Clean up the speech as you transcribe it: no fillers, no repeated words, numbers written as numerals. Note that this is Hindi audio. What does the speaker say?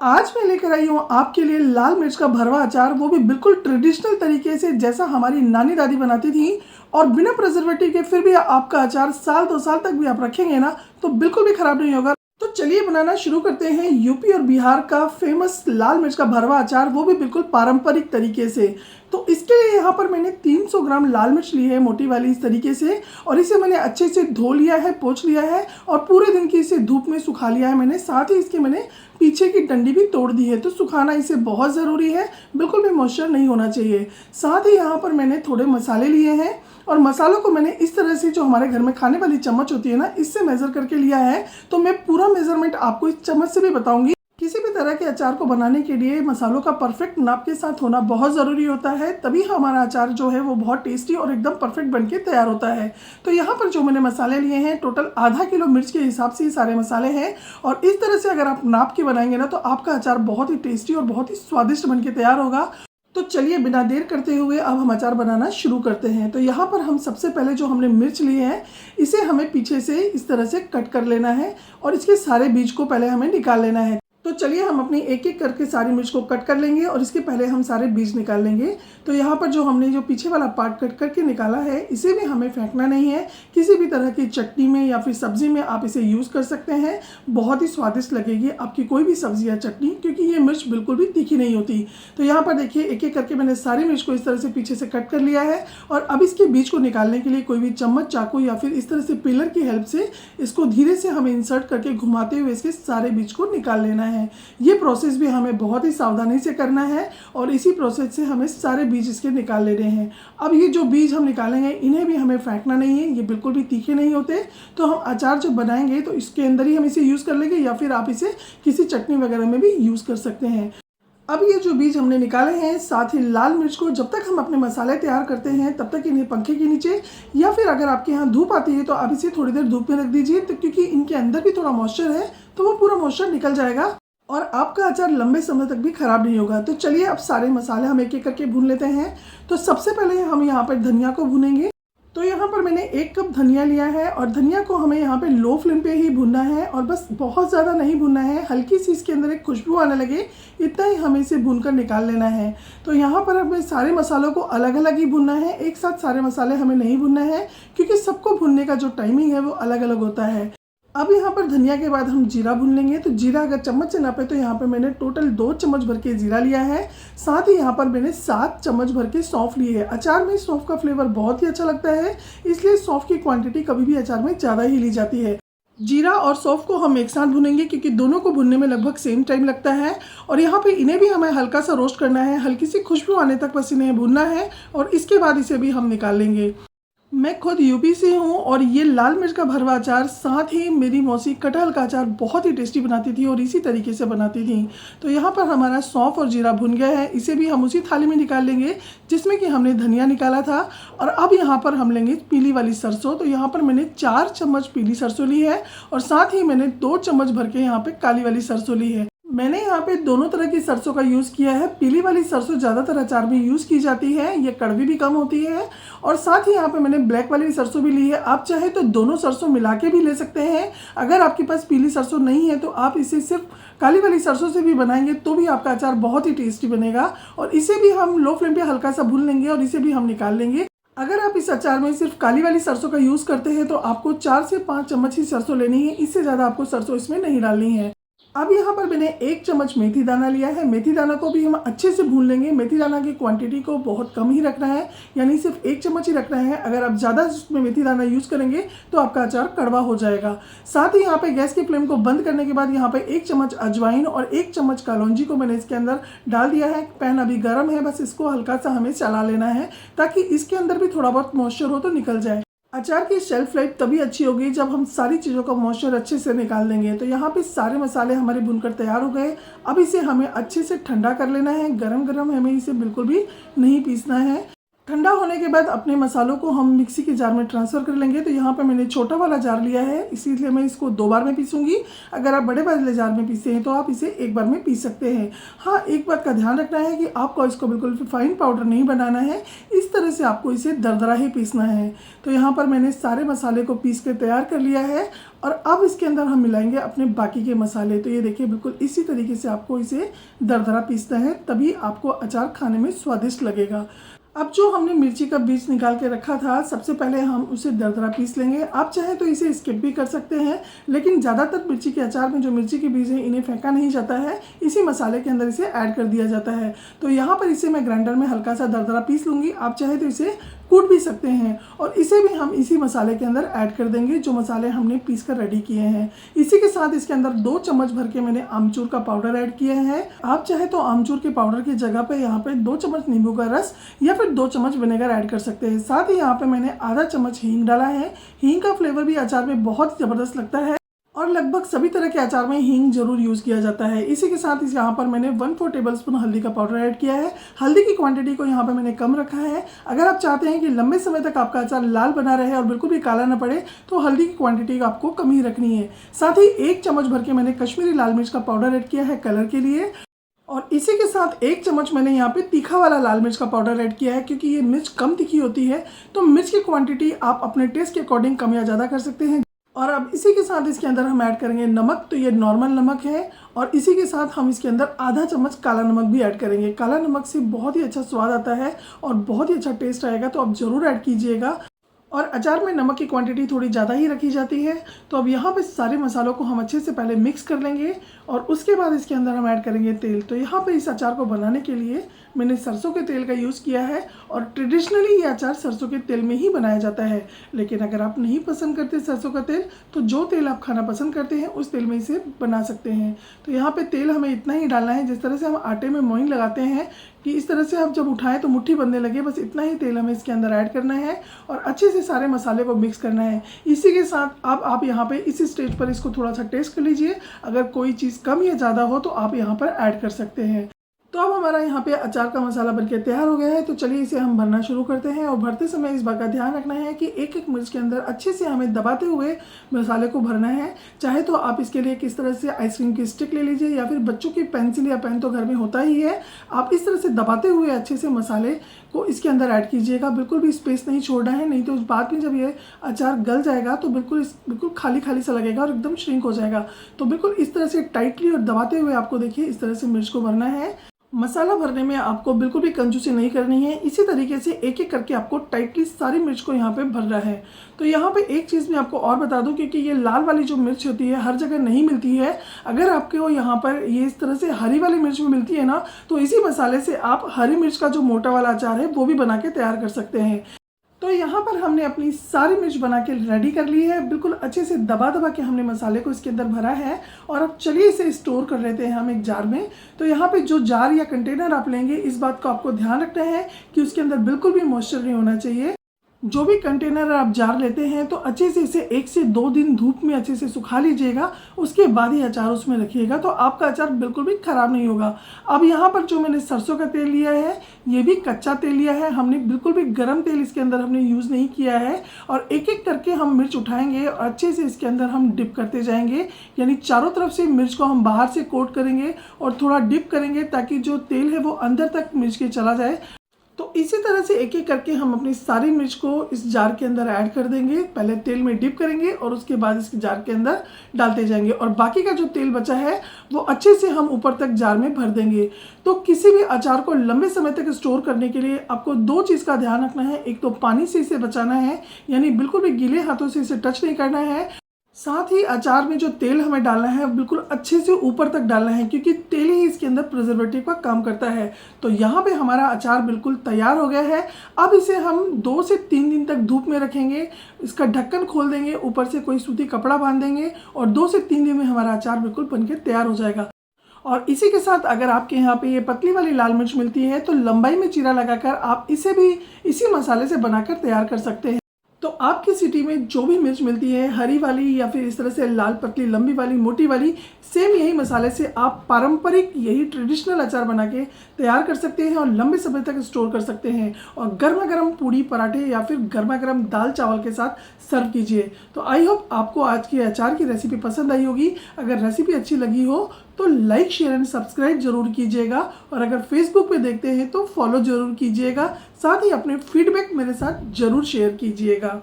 आज मैं लेकर आई हूँ आपके लिए लाल मिर्च का भरवा अचार, वो भी बिल्कुल ट्रेडिशनल तरीके से जैसा हमारी नानी दादी बनाती थी और बिना प्रिजर्वेटिव के। फिर भी आपका अचार साल 2 साल तक भी आप रखेंगे ना तो बिल्कुल भी खराब नहीं होगा। तो चलिए बनाना शुरू करते हैं यूपी और बिहार का फेमस लाल मिर्च का भरवा अचार, वो भी बिल्कुल पारंपरिक तरीके से। तो इसके लिए यहाँ पर मैंने 300 ग्राम लाल मिर्च ली है, मोटी वाली इस तरीके से, और इसे मैंने अच्छे से धो लिया है, पोंछ लिया है और पूरे दिन की इसे धूप में सुखा लिया है मैंने। साथ ही इसके मैंने पीछे की डंडी भी तोड़ दी है। तो सुखाना इसे बहुत ज़रूरी है, बिल्कुल भी मॉइस्चर नहीं होना चाहिए। साथ ही यहाँ पर मैंने थोड़े मसाले लिए हैं और मसालों को मैंने इस तरह से, जो हमारे घर में खाने वाली चम्मच होती है ना, इससे मेज़र करके लिया है। तो मैं पूरा मेज़रमेंट आपको इस चम्मच से भी बताऊंगी। किसी भी तरह के अचार को बनाने के लिए मसालों का परफेक्ट नाप के साथ होना बहुत ज़रूरी होता है, तभी हमारा अचार जो है वो बहुत टेस्टी और एकदम परफेक्ट बनके तैयार होता है। तो यहाँ पर जो मैंने मसाले लिए हैं, टोटल आधा किलो मिर्च के हिसाब से ये सारे मसाले हैं। और इस तरह से अगर आप नाप के बनाएंगे ना तो आपका अचार बहुत ही टेस्टी और बहुत ही स्वादिष्ट बनके तैयार होगा। तो चलिए बिना देर करते हुए अब हम अचार बनाना शुरू करते हैं। तो यहाँ पर हम सबसे पहले जो हमने मिर्च लिए हैं, इसे हमें पीछे से इस तरह से कट कर लेना है और इसके सारे बीज को पहले हमें निकाल लेना है। तो चलिए हम अपनी एक एक करके सारी मिर्च को कट कर लेंगे और इसके पहले हम सारे बीज निकाल लेंगे। तो यहाँ पर जो हमने जो पीछे वाला पार्ट कट करके निकाला है, इसे भी हमें फेंकना नहीं है। किसी भी तरह की चटनी में या फिर सब्जी में आप इसे यूज़ कर सकते हैं, बहुत ही स्वादिष्ट लगेगी आपकी कोई भी सब्जी या चटनी, क्योंकि ये मिर्च बिल्कुल भी तीखी नहीं होती। तो यहाँ पर देखिए एक एक करके मैंने सारी मिर्च को इस तरह से पीछे से कट कर लिया है और अब इसके बीज को निकालने के लिए कोई भी चम्मच, चाकू या फिर इस तरह से पिलर की हेल्प से इसको धीरे से हमें इंसर्ट करके घुमाते हुए इसके सारे बीज को निकाल लेना है। ये प्रोसेस भी हमें बहुत ही सावधानी से करना है और इसी प्रोसेस से हमें सारे बीज इसके निकाल लेने हैं। अब ये जो बीज हम निकालेंगे, इन्हें भी हमें फेंकना नहीं है, ये बिल्कुल भी तीखे नहीं होते। तो हम अचार जब बनाएंगे तो इसके अंदर ही हम इसे यूज़ कर लेंगे या फिर आप इसे किसी चटनी वगैरह में भी यूज़ कर सकते हैं। अब ये जो बीज हमने निकाले हैं, साथ ही लाल मिर्च को जब तक हम अपने मसाले तैयार करते हैं तब तक इन्हें पंखे के नीचे या फिर अगर आपके यहाँ धूप आती है तो आप इसे थोड़ी देर धूप में रख दीजिए, तो क्योंकि इनके अंदर भी थोड़ा मॉइस्चर है तो वो पूरा मॉइस्चर निकल जाएगा और आपका अचार लंबे समय तक भी खराब नहीं होगा। तो चलिए अब सारे मसाले हम एक एक करके भून लेते हैं। तो सबसे पहले हम यहाँ पर धनिया को भूनेंगे। तो यहाँ पर मैंने 1 कप धनिया लिया है और धनिया को हमें यहाँ पे लो फ्लेम पे ही भूनना है और बस बहुत ज़्यादा नहीं भूनना है, हल्की सी इसके अंदर एक खुशबू आने लगे इतना ही हमें इसे भूनकर निकाल लेना है। तो यहाँ पर हमें सारे मसालों को अलग अलग ही भूनना है, एक साथ सारे मसाले हमें नहीं भूनना है, क्योंकि सबको भूनने का जो टाइमिंग है वो अलग अलग होता है। अब यहाँ पर धनिया के बाद हम जीरा भून लेंगे। तो जीरा अगर चम्मच से नापे तो यहाँ पर मैंने टोटल 2 चम्मच भर के जीरा लिया है। साथ ही यहाँ पर मैंने 7 चम्मच भर के सौंफ लिए है। अचार में सौंफ का फ्लेवर बहुत ही अच्छा लगता है, इसलिए सौंफ की क्वांटिटी कभी भी अचार में ज़्यादा ही ली जाती है। जीरा और सौंफ को हम एक साथ भूनेंगे, क्योंकि दोनों को भूनने में लगभग सेम टाइम लगता है। और यहाँ पे इन्हें भी हमें हल्का सा रोस्ट करना है, हल्की सी खुशबू आने तक बस इन्हें भूनना है और इसके बाद इसे भी हम निकाल लेंगे। मैं खुद यूपी से हूँ और ये लाल मिर्च का भरवा अचार, साथ ही मेरी मौसी कटहल का अचार बहुत ही टेस्टी बनाती थी और इसी तरीके से बनाती थी। तो यहाँ पर हमारा सौंफ और जीरा भुन गया है, इसे भी हम उसी थाली में निकाल लेंगे जिसमें कि हमने धनिया निकाला था। और अब यहाँ पर हम लेंगे पीली वाली सरसों। तो यहाँ पर मैंने 4 चम्मच पीली सरसों ली है और साथ ही मैंने 2 चम्मच भर के यहाँ पे काली वाली सरसों ली है। मैंने यहाँ पे दोनों तरह की सरसों का यूज़ किया है। पीली वाली सरसों ज़्यादातर अचार में यूज़ की जाती है, ये कड़वी भी कम होती है। और साथ ही यहाँ पे मैंने ब्लैक वाली सरसों भी ली है। आप चाहे तो दोनों सरसों मिला के भी ले सकते हैं। अगर आपके पास पीली सरसों नहीं है तो आप इसे सिर्फ काली वाली सरसों से भी बनाएंगे तो भी आपका अचार बहुत ही टेस्टी बनेगा। और इसे भी हम लो फ्लेम पर हल्का सा भून लेंगे और इसे भी हम निकाल लेंगे। अगर आप इस अचार में सिर्फ काली वाली सरसों का यूज़ करते हैं तो आपको 4 से 5 चम्मच ही सरसों लेनी है, इससे ज़्यादा आपको सरसों इसमें नहीं डालनी है। अब यहाँ पर मैंने 1 चम्मच मेथी दाना लिया है। मेथी दाना को भी हम अच्छे से भून लेंगे। मेथी दाना की क्वांटिटी को बहुत कम ही रखना है, यानी सिर्फ 1 चम्मच ही रखना है। अगर आप ज़्यादा इसमें मेथी दाना यूज़ करेंगे तो आपका अचार कड़वा हो जाएगा। साथ ही यहाँ पे गैस की फ्लेम को बंद करने के बाद यहाँ पे 1 चम्मच अजवाइन और 1 चम्मच कलौंजी को मैंने इसके अंदर डाल दिया है। पैन अभी गर्म है, बस इसको हल्का सा हमें चला लेना है ताकि इसके अंदर भी थोड़ा बहुत मॉइस्चर हो तो निकल जाए। अचार की शेल्फ लाइफ तभी अच्छी होगी जब हम सारी चीज़ों का मॉइस्चर अच्छे से निकाल देंगे। तो यहाँ पे सारे मसाले हमारे भुनकर तैयार हो गए। अब इसे हमें अच्छे से ठंडा कर लेना है, गरम गरम हमें इसे बिल्कुल भी नहीं पीसना है। ठंडा होने के बाद अपने मसालों को हम मिक्सी के जार में ट्रांसफ़र कर लेंगे। तो यहाँ पे मैंने छोटा वाला जार लिया है, इसीलिए मैं इसको 2 बार में पीसूँगी। अगर आप बड़े वाले जार में पीसते हैं तो आप इसे 1 बार में पीस सकते हैं। हाँ, एक बात का ध्यान रखना है कि आपको इसको बिल्कुल फाइन पाउडर नहीं बनाना है, इस तरह से आपको इसे दरदरा ही पीसना है। तो यहाँ पर मैंने सारे मसाले को पीस के तैयार कर लिया है और अब इसके अंदर हम मिलाएंगे अपने बाकी के मसाले। तो ये देखिए, बिल्कुल इसी तरीके से आपको इसे दरदरा पीसना है, तभी आपको अचार खाने में स्वादिष्ट लगेगा। अब जो हमने मिर्ची का बीज निकाल के रखा था, सबसे पहले हम उसे दरदरा पीस लेंगे। आप चाहें तो इसे स्किप भी कर सकते हैं, लेकिन ज़्यादातर मिर्ची के अचार में जो मिर्ची के बीज हैं इन्हें फेंका नहीं जाता है, इसी मसाले के अंदर इसे ऐड कर दिया जाता है। तो यहाँ पर इसे मैं ग्राइंडर में हल्का सा दरदरा पीस लूँगी। आप चाहे तो इसे कूट भी सकते हैं और इसे भी हम इसी मसाले के अंदर ऐड कर देंगे, जो मसाले हमने पीस कर रेडी किए हैं। इसी के साथ इसके अंदर 2 चम्मच भर के मैंने आमचूर का पाउडर ऐड किया है। आप चाहे तो आमचूर के पाउडर की जगह पे यहाँ पे 2 चम्मच नींबू का रस या फिर 2 चम्मच विनेगर ऐड कर सकते हैं। साथ ही यहाँ पे मैंने आधा चम्मच हींग डाला है। हींग का फ्लेवर भी अचार में बहुत ज़बरदस्त लगता है और लगभग सभी तरह के अचार में हींग जरूर यूज़ किया जाता है। इसी के साथ इस यहाँ पर मैंने 1/4 टेबलस्पून हल्दी का पाउडर ऐड किया है। हल्दी की क्वांटिटी को यहाँ पर मैंने कम रखा है। अगर आप चाहते हैं कि लंबे समय तक आपका अचार लाल बना रहे और बिल्कुल भी काला ना पड़े, तो हल्दी की क्वांटिटी आपको कम ही रखनी है। साथ ही 1 चम्मच भर के मैंने कश्मीरी लाल मिर्च का पाउडर ऐड किया है कलर के लिए, और इसी के साथ 1 चम्मच मैंने यहाँ पे तीखा वाला लाल मिर्च का पाउडर ऐड किया है, क्योंकि ये मिर्च कम तीखी होती है। तो मिर्च की क्वांटिटी आप अपने टेस्ट के अकॉर्डिंग कम या ज़्यादा कर सकते हैं। और अब इसी के साथ इसके अंदर हम ऐड करेंगे नमक। तो ये नॉर्मल नमक है और इसी के साथ हम इसके अंदर आधा चम्मच काला नमक भी ऐड करेंगे। काला नमक से बहुत ही अच्छा स्वाद आता है और बहुत ही अच्छा टेस्ट आएगा, तो आप ज़रूर ऐड कीजिएगा। और अचार में नमक की क्वांटिटी थोड़ी ज़्यादा ही रखी जाती है। तो अब यहाँ पे सारे मसालों को हम अच्छे से पहले मिक्स कर लेंगे और उसके बाद इसके अंदर हम ऐड करेंगे तेल। तो यहाँ पे इस अचार को बनाने के लिए मैंने सरसों के तेल का यूज़ किया है और ट्रेडिशनली ये अचार सरसों के तेल में ही बनाया जाता है। लेकिन अगर आप नहीं पसंद करते सरसों का तेल, तो जो तेल आप खाना पसंद करते हैं उस तेल में इसे बना सकते हैं। तो यहाँ पे तेल हमें इतना ही डालना है जिस तरह से हम आटे में मोइन लगाते हैं, कि इस तरह से आप जब उठाएं तो मुट्ठी बनने लगे, बस इतना ही तेल हमें इसके अंदर ऐड करना है और अच्छे से सारे मसाले को मिक्स करना है। इसी के साथ अब आप यहाँ पे इसी स्टेज पर इसको थोड़ा सा टेस्ट कर लीजिए। अगर कोई चीज़ कम या ज़्यादा हो तो आप यहाँ पर ऐड कर सकते हैं। तो अब हमारा यहाँ पे अचार का मसाला बनके तैयार हो गया है। तो चलिए इसे हम भरना शुरू करते हैं। और भरते समय इस बात का ध्यान रखना है कि एक एक मिर्च के अंदर अच्छे से हमें दबाते हुए मसाले को भरना है। चाहे तो आप इसके लिए किस तरह से आइसक्रीम की स्टिक ले लीजिए या फिर बच्चों की पेंसिल या पेन तो घर में होता ही है। आप इस तरह से दबाते हुए अच्छे से मसाले को इसके अंदर ऐड कीजिएगा। बिल्कुल भी स्पेस नहीं छोड़ना है, नहीं तो बाद में जब ये अचार गल जाएगा तो बिल्कुल खाली खाली सा लगेगा और एकदम श्रिंक हो जाएगा। तो बिल्कुल इस तरह से टाइटली और दबाते हुए आपको देखिए इस तरह से मिर्च को भरना है। मसाला भरने में आपको बिल्कुल भी कंजूसी नहीं करनी है। इसी तरीके से एक एक करके आपको टाइटली सारी मिर्च को यहाँ पे भरना है। तो यहाँ पे एक चीज़ मैं आपको और बता दूं, क्योंकि ये लाल वाली जो मिर्च होती है हर जगह नहीं मिलती है। अगर आपको यहाँ पर ये इस तरह से हरी वाली मिर्च में मिलती है ना, तो इसी मसाले से आप हरी मिर्च का जो मोटा वाला अचार है वो भी बना के तैयार कर सकते हैं। तो यहाँ पर हमने अपनी सारी मिर्च बना के रेडी कर ली है। बिल्कुल अच्छे से दबा दबा के हमने मसाले को इसके अंदर भरा है। और अब चलिए इसे स्टोर कर लेते हैं हम एक जार में। तो यहाँ पे जो जार या कंटेनर आप लेंगे, इस बात को आपको ध्यान रखना है कि उसके अंदर बिल्कुल भी मॉइस्चर नहीं होना चाहिए। जो भी कंटेनर आप जार लेते हैं तो अच्छे से इसे 1 से 2 दिन धूप में अच्छे से सुखा लीजिएगा, उसके बाद ही अचार उसमें रखिएगा, तो आपका अचार बिल्कुल भी ख़राब नहीं होगा। अब यहाँ पर जो मैंने सरसों का तेल लिया है, ये भी कच्चा तेल लिया है हमने, बिल्कुल भी गर्म तेल इसके अंदर हमने यूज़ नहीं किया है। और एक एक करके हम मिर्च उठाएंगे और अच्छे से इसके अंदर हम डिप करते जाएंगे, यानी चारों तरफ से मिर्च को हम बाहर से कोट करेंगे और थोड़ा डिप करेंगे ताकि जो तेल है वो अंदर तक मिर्च के चला जाए। तो इसी तरह से एक एक करके हम अपनी सारी मिर्च को इस जार के अंदर ऐड कर देंगे। पहले तेल में डिप करेंगे और उसके बाद इस जार के अंदर डालते जाएंगे और बाकी का जो तेल बचा है वो अच्छे से हम ऊपर तक जार में भर देंगे। तो किसी भी अचार को लंबे समय तक स्टोर करने के लिए आपको 2 चीज़ का ध्यान रखना है। एक तो पानी से इसे बचाना है, यानी बिल्कुल भी गीले हाथों से इसे टच नहीं करना है। साथ ही अचार में जो तेल हमें डालना है बिल्कुल अच्छे से ऊपर तक डालना है, क्योंकि तेल ही इसके अंदर प्रिजर्वेटिव का काम करता है। तो यहाँ पे हमारा अचार बिल्कुल तैयार हो गया है। अब इसे हम 2 से 3 दिन तक धूप में रखेंगे। इसका ढक्कन खोल देंगे, ऊपर से कोई सूती कपड़ा बांध देंगे और 2 से 3 दिन में हमारा अचार बिल्कुल बनके तैयार हो जाएगा। और इसी के साथ अगर आपके यहाँ पे ये पतली वाली लाल मिर्च मिलती है तो लंबाई में चीरा लगाकर आप इसे भी इसी मसाले से बनाकर तैयार कर सकते हैं। तो आपकी सिटी में जो भी मिर्च मिलती है, हरी वाली या फिर इस तरह से लाल पतली लंबी वाली मोटी वाली, सेम यही मसाले से आप पारंपरिक यही ट्रेडिशनल अचार बना के तैयार कर सकते हैं और लंबे समय तक स्टोर कर सकते हैं और गर्मा गर्म पूड़ी पराठे या फिर गर्मा गर्म दाल चावल के साथ सर्व कीजिए। तो आई होप आपको आज की अचार की रेसिपी पसंद आई होगी। अगर रेसिपी अच्छी लगी हो तो लाइक शेयर एंड सब्सक्राइब जरूर कीजिएगा और अगर फेसबुक पे देखते हैं तो फॉलो जरूर कीजिएगा। साथ ही अपने फीडबैक मेरे साथ जरूर शेयर कीजिएगा।